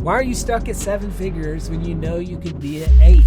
Why are you stuck at 7 figures when you know you could be at 8?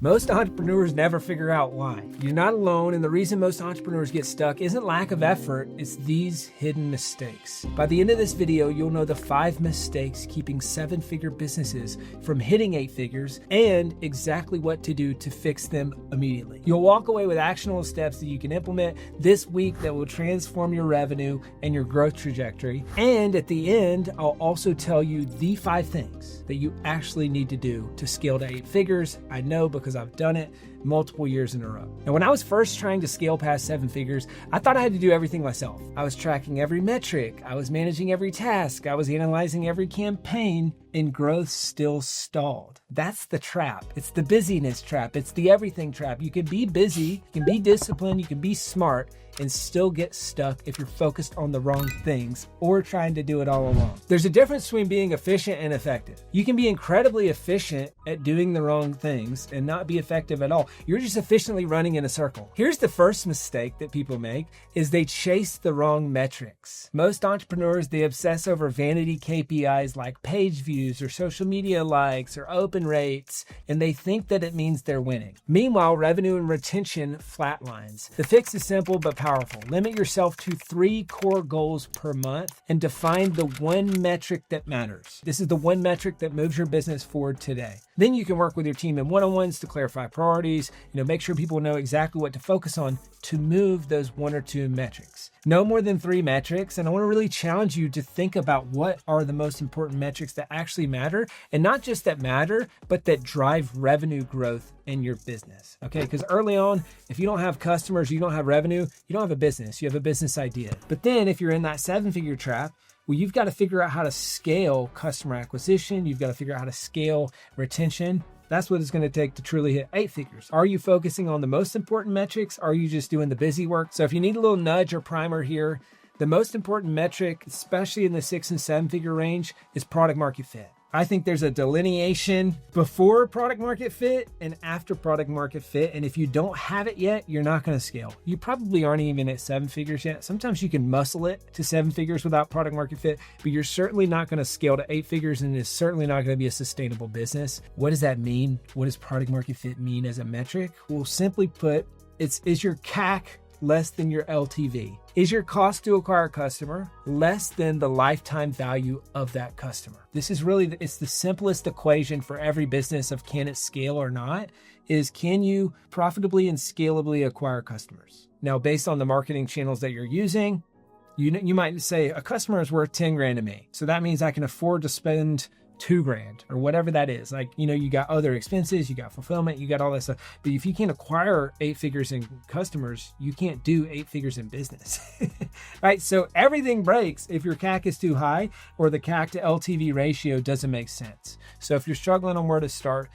Most entrepreneurs never figure out why. You're not alone, and the reason most entrepreneurs get stuck isn't lack of effort, it's these hidden mistakes. By the end of this video, you'll know the 5 mistakes keeping 7-figure businesses from hitting 8 figures and exactly what to do to fix them immediately. You'll walk away with actionable steps that you can implement this week that will transform your revenue and your growth trajectory. And at the end, I'll also tell you the 5 things that you actually need to do to scale to 8 figures. I know because I've done it multiple years in a row. And when I was first trying to scale past 7 figures, I thought I had to do everything myself. I was tracking every metric, I was managing every task, I was analyzing every campaign, and growth still stalled. That's the trap. It's the busyness trap. It's the everything trap. You can be busy, you can be disciplined, you can be smart, and still get stuck if you're focused on the wrong things or trying to do it all along. There's a difference between being efficient and effective. You can be incredibly efficient at doing the wrong things and not be effective at all. You're just efficiently running in a circle. Here's the first mistake that people make is they chase the wrong metrics. Most entrepreneurs, they obsess over vanity KPIs like page views or social media likes or open rates, and they think that it means they're winning. Meanwhile, revenue and retention flatlines. The fix is simple but powerful. Limit yourself to 3 core goals per month and define the one metric that matters. This is the one metric that moves your business forward today. Then you can work with your team in one-on-ones to clarify priorities, make sure people know exactly what to focus on to move those 1 or 2 metrics. No more than 3 metrics, and I want to really challenge you to think about what are the most important metrics that actually matter, and not just that matter, but that drive revenue growth in your business, okay? Because early on, if you don't have customers, you don't have revenue, you don't have a business, you have a business idea. But then if you're in that 7-figure trap, well, you've got to figure out how to scale customer acquisition. You've got to figure out how to scale retention. That's what it's going to take to truly hit 8 figures. Are you focusing on the most important metrics? Are you just doing the busy work? So if you need a little nudge or primer here, the most important metric, especially in the 6 and 7-figure range, is product market fit. I think there's a delineation before product market fit and after product market fit. And if you don't have it yet, you're not going to scale. You probably aren't even at 7 figures yet. Sometimes you can muscle it to 7 figures without product market fit, but you're certainly not going to scale to 8 figures, and it's certainly not going to be a sustainable business. What does that mean? What does product market fit mean as a metric? Well, simply put, is your CAC less than your LTV? Is your cost to acquire a customer less than the lifetime value of that customer? This is really, it's the simplest equation for every business of can it scale or not, is can you profitably and scalably acquire customers? Now, based on the marketing channels that you're using, you might say a customer is worth 10 grand to me. So that means I can afford to spend 2 grand or whatever that is. Like, you got other expenses, you got fulfillment, you got all that stuff. But if you can't acquire 8 figures in customers, you can't do 8 figures in business, right? So everything breaks if your CAC is too high or the CAC to LTV ratio doesn't make sense. So if you're struggling on where to start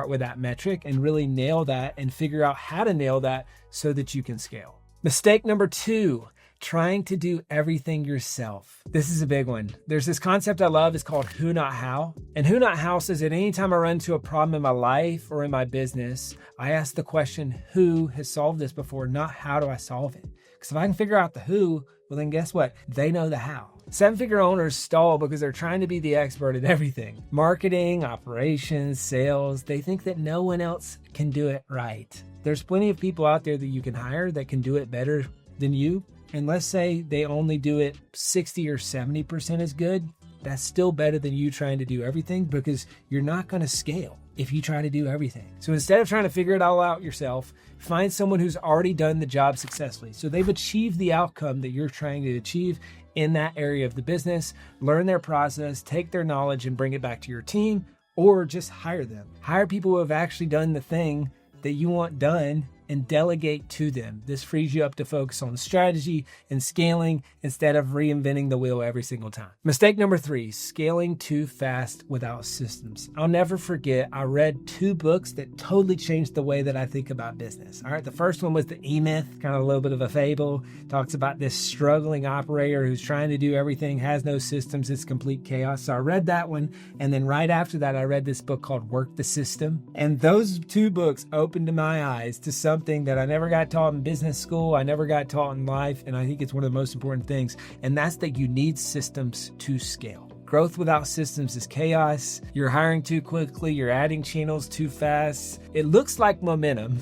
with that metric and really nail that and figure out how to nail that so that you can scale. Mistake number 2, trying to do everything yourself. This is a big one. There's this concept I love. It's called who, not how. And who, not how says that anytime I run into a problem in my life or in my business, I ask the question, who has solved this before, not how do I solve it? Because if I can figure out the who, well, then guess what? They know the how. 7-figure owners stall because they're trying to be the expert at everything. Marketing, operations, sales. They think that no one else can do it right. There's plenty of people out there that you can hire that can do it better than you. And let's say they only do it 60 or 70% as good. That's still better than you trying to do everything, because you're not going to scale if you try to do everything. So instead of trying to figure it all out yourself, find someone who's already done the job successfully. So they've achieved the outcome that you're trying to achieve in that area of the business. Learn their process, take their knowledge and bring it back to your team, or just hire them. Hire people who have actually done the thing that you want done and delegate to them. This frees you up to focus on strategy and scaling instead of reinventing the wheel every single time. Mistake number 3, scaling too fast without systems. I'll never forget, I read 2 books that totally changed the way that I think about business. All right, the first one was The E-Myth, kind of a little bit of a fable. Talks about this struggling operator who's trying to do everything, has no systems, it's complete chaos. So I read that one, and then right after that, I read this book called Work the System. And those 2 books opened my eyes to something that I never got taught in business school, I never got taught in life, and I think it's one of the most important things, and that's that you need systems to scale. Growth without systems is chaos. You're hiring too quickly. You're adding channels too fast. It looks like momentum,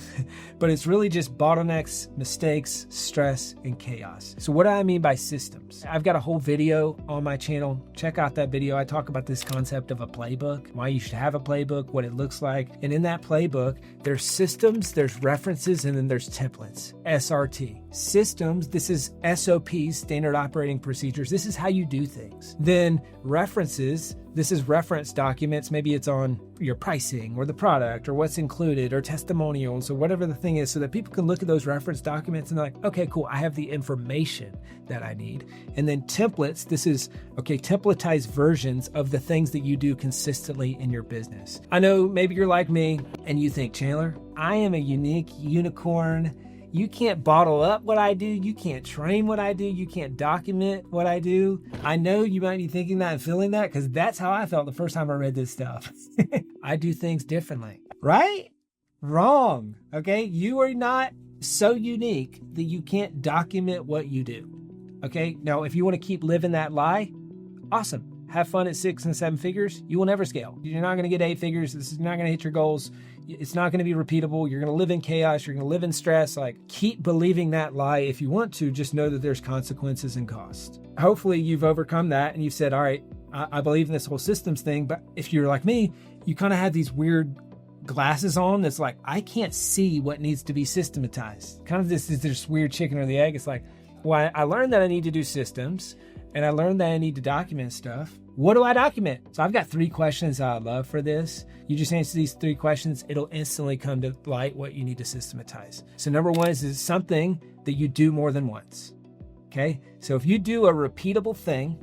but it's really just bottlenecks, mistakes, stress, and chaos. So what do I mean by systems? I've got a whole video on my channel. Check out that video. I talk about this concept of a playbook, why you should have a playbook, what it looks like. And in that playbook, there's systems, there's references, and then there's templates. SRT. Systems, this is SOPs, standard operating procedures. This is how you do things. Then references, this is reference documents. Maybe it's on your pricing or the product or what's included or testimonials or whatever the thing is, so that people can look at those reference documents and like, okay, cool, I have the information that I need. And then templates, this is, okay, templatized versions of the things that you do consistently in your business. I know maybe you're like me and you think, Chandler, I am a unique unicorn. You can't bottle up what I do. You can't train what I do. You can't document what I do. I know you might be thinking that and feeling that, because that's how I felt the first time I read this stuff. I do things differently, right? Wrong. Okay. You are not so unique that you can't document what you do. Okay. Now, if you want to keep living that lie, awesome. Have fun at 6 and 7 figures. You will never scale. You're not going to get 8 figures. This is not going to hit your goals. It's not going to be repeatable. You're going to live in chaos. You're going to live in stress. Like, keep believing that lie if you want to. Just know that there's consequences and cost. Hopefully you've overcome that and you've said, all right, I believe in this whole systems thing. But if you're like me, you kind of have these weird glasses on that's like, I can't see what needs to be systematized. Kind of this weird chicken or the egg. It's like, well, I learned that I need to do systems and I learned that I need to document stuff. What do I document? So I've got 3 questions I love for this. You just answer these 3 questions. It'll instantly come to light what you need to systematize. So number 1 is it something that you do more than once? Okay. So if you do a repeatable thing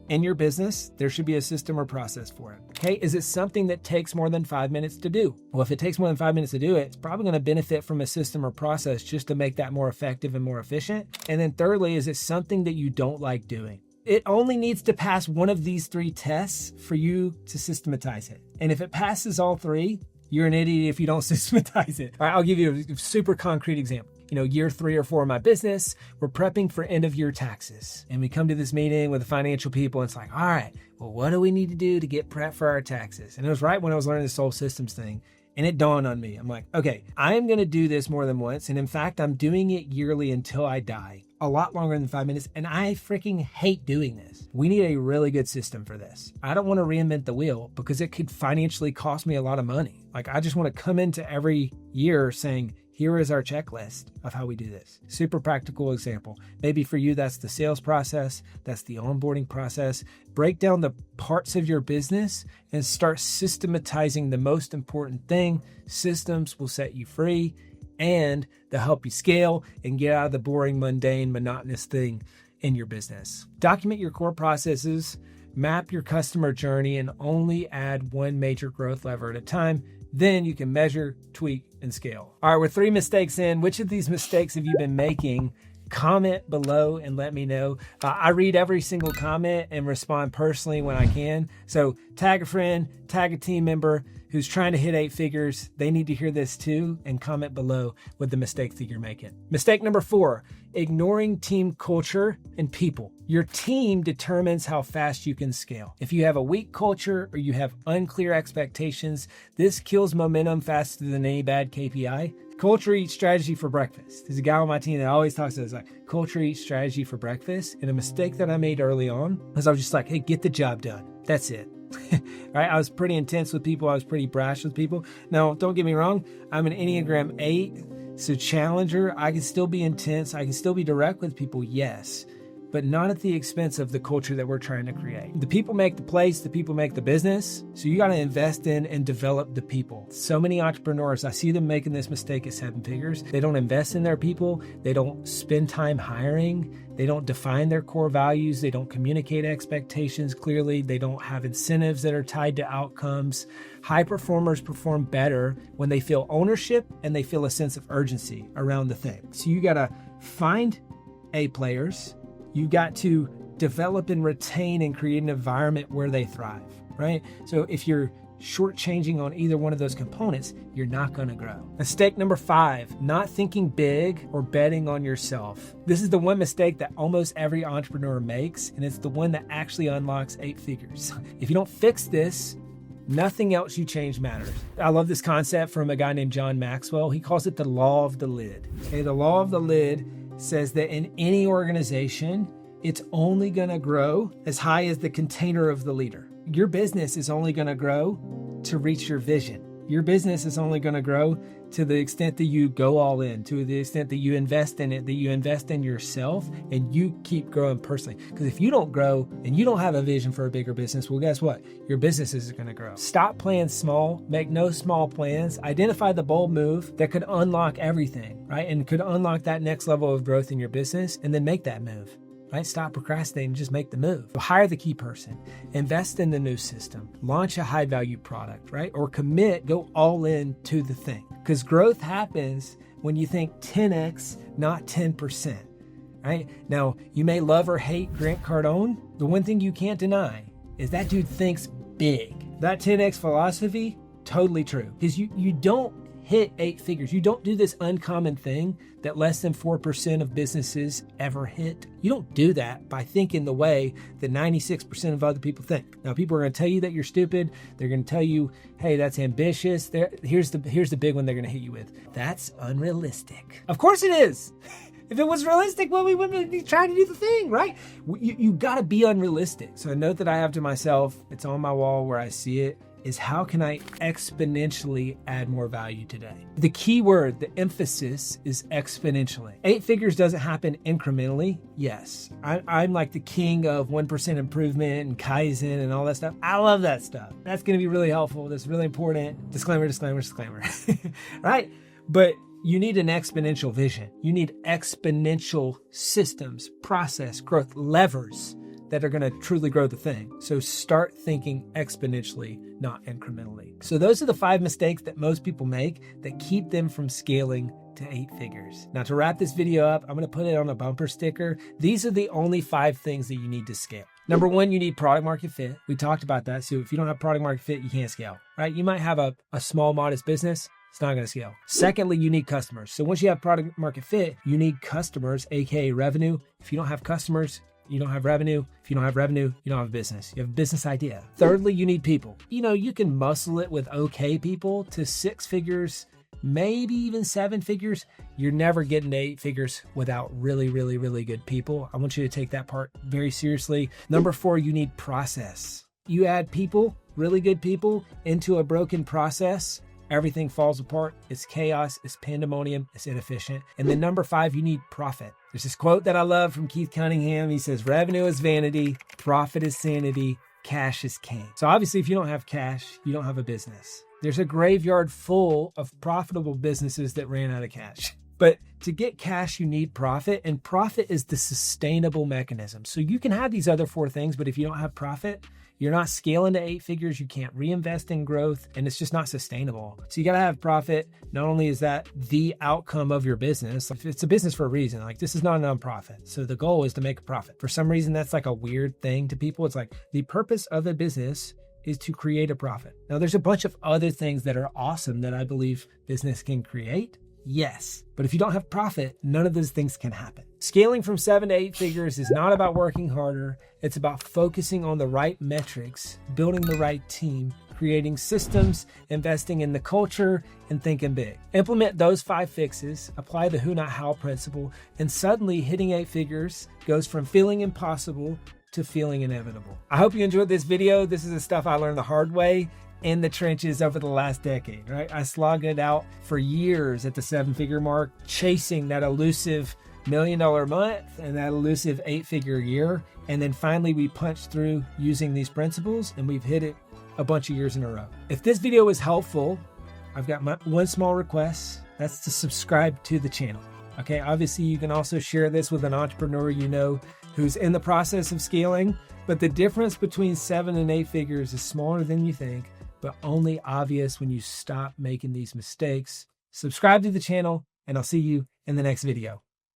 in your business, there should be a system or process for it. Okay. Is it something that takes more than 5 minutes to do? Well, if it takes more than 5 minutes to do it, it's probably going to benefit from a system or process just to make that more effective and more efficient. And then thirdly, is it something that you don't like doing? It only needs to pass one of these 3 tests for you to systematize it. And if it passes all 3, you're an idiot if you don't systematize it. All right, I'll give you a super concrete example. Year 3 or 4 of my business, we're prepping for end of year taxes. And we come to this meeting with the financial people and it's like, all right, well, what do we need to do to get prepped for our taxes? And it was right when I was learning this whole systems thing. And it dawned on me. I'm like, okay, I am going to do this more than once. And in fact, I'm doing it yearly until I die. A lot longer than 5 minutes. And I freaking hate doing this. We need a really good system for this. I don't want to reinvent the wheel because it could financially cost me a lot of money. Like, I just want to come into every year saying, here is our checklist of how we do this. Super practical example. Maybe for you, that's the sales process. That's the onboarding process. Break down the parts of your business and start systematizing the most important thing. Systems will set you free and they'll help you scale and get out of the boring, mundane, monotonous thing in your business. Document your core processes, map your customer journey, and only add one major growth lever at a time. Then you can measure, tweak, and scale. All right, we're 3 mistakes in. Which of these mistakes have you been making? Comment below and let me know. I read every single comment and respond personally when I can. So tag a friend, tag a team member who's trying to hit 8 figures. They need to hear this too, and comment below with the mistakes that you're making. Mistake number 4, ignoring team culture and people. Your team determines how fast you can scale. If you have a weak culture or you have unclear expectations, this kills momentum faster than any bad KPI. Culture eats strategy for breakfast. There's a guy on my team that always talks to us like, culture eats strategy for breakfast. And a mistake that I made early on was I was just like, hey, get the job done. That's it. Right? I was pretty intense with people. I was pretty brash with people. Now, don't get me wrong. I'm an Enneagram 8, so challenger. I can still be intense. I can still be direct with people, yes, but not at the expense of the culture that we're trying to create. The people make the place, the people make the business. So you got to invest in and develop the people. So many entrepreneurs, I see them making this mistake at 7 figures. They don't invest in their people. They don't spend time hiring. They don't define their core values. They don't communicate expectations clearly. They don't have incentives that are tied to outcomes. High performers perform better when they feel ownership and they feel a sense of urgency around the thing. So you got to find A players. You got to develop and retain and create an environment where they thrive, right? So if you're shortchanging on either one of those components, you're not going to grow. Mistake number 5, not thinking big or betting on yourself. This is the one mistake that almost every entrepreneur makes, and it's the one that actually unlocks 8 figures. If you don't fix this, nothing else you change matters. I love this concept from a guy named John Maxwell. He calls it the law of the lid. Okay, the law of the lid says that in any organization, it's only going to grow as high as the container of the leader. Your business is only going to grow to reach your vision. Your business is only going to grow to the extent that you go all in, to the extent that you invest in it, that you invest in yourself, and you keep growing personally. Because if you don't grow and you don't have a vision for a bigger business, well, guess what? Your business isn't going to grow. Stop playing small, make no small plans, identify the bold move that could unlock everything, right? And could unlock that next level of growth in your business, and then make that move. Right? Stop procrastinating, just make the move. Hire the key person, invest in the new system, launch a high value product, right? Or commit, go all in to the thing. Because growth happens when you think 10x, not 10%, right? Now, you may love or hate Grant Cardone. The one thing you can't deny is that dude thinks big. That 10x philosophy, totally true. Because you don't hit 8 figures. You don't do this uncommon thing that less than 4% of businesses ever hit. You don't do that by thinking the way that 96% of other people think. Now, people are going to tell you that you're stupid. They're going to tell you, hey, that's ambitious. Here's the big one they're going to hit you with. That's unrealistic. Of course it is. If it was realistic, well, we wouldn't be trying to do the thing, right? You got to be unrealistic. So a note that I have to myself, it's on my wall where I see it, is how can I exponentially add more value today? The key word, the emphasis is exponentially. 8 figures doesn't happen incrementally. Yes, I'm like the king of 1% improvement and Kaizen and all that stuff. I love that stuff. That's going to be really helpful. That's really important. Disclaimer, disclaimer, disclaimer, right? But you need an exponential vision. You need exponential systems, process, growth, levers that are going to truly grow the thing. So start thinking exponentially, not incrementally. So those are the 5 mistakes that most people make that keep them from scaling to 8 figures. Now, to wrap this video up, I'm going to put it on a bumper sticker. These are the only 5 things that you need to scale. Number 1, you need product market fit. We talked about that. So if you don't have product market fit, you can't scale, right? You might have a small, modest business. It's not going to scale. Secondly, you need customers. So once you have product market fit, you need customers, aka revenue. If you don't have customers, you don't have revenue. If you don't have revenue, you don't have a business. You have a business idea. Thirdly, you need people. You can muscle it with okay people to 6 figures, maybe even 7 figures. You're never getting to 8 figures without really, really, really good people. I want you to take that part very seriously. Number 4, you need process. You add people, really good people, into a broken process, everything falls apart. It's chaos. It's pandemonium. It's inefficient. And then number 5, you need profit. There's this quote that I love from Keith Cunningham. He says, revenue is vanity, profit is sanity, cash is king. So obviously, if you don't have cash, you don't have a business. There's a graveyard full of profitable businesses that ran out of cash. But to get cash, you need profit, and profit is the sustainable mechanism. So you can have these other 4 things, but if you don't have profit, you're not scaling to 8 figures, you can't reinvest in growth, and it's just not sustainable. So you got to have profit. Not only is that the outcome of your business, it's a business for a reason. Like, this is not a nonprofit. So the goal is to make a profit. For some reason, that's like a weird thing to people. It's like the purpose of a business is to create a profit. Now, there's a bunch of other things that are awesome that I believe business can create. Yes, but if you don't have profit, none of those things can happen. Scaling from 7 to 8 figures is not about working harder. It's about focusing on the right metrics, building the right team, creating systems, investing in the culture, and thinking big. Implement those 5 fixes, apply the who, not how principle, and suddenly hitting 8 figures goes from feeling impossible to feeling inevitable. I hope you enjoyed this video. This is the stuff I learned the hard way in the trenches over the last decade, right? I slogged it out for years at the 7-figure mark, chasing that elusive $1 million month and that elusive 8-figure year. And then finally we punched through using these principles, and we've hit it a bunch of years in a row. If this video was helpful, I've got one small request. That's to subscribe to the channel. Okay, obviously you can also share this with an entrepreneur you know who's in the process of scaling, but the difference between 7 and 8 figures is smaller than you think, but only obvious when you stop making these mistakes. Subscribe to the channel, and I'll see you in the next video.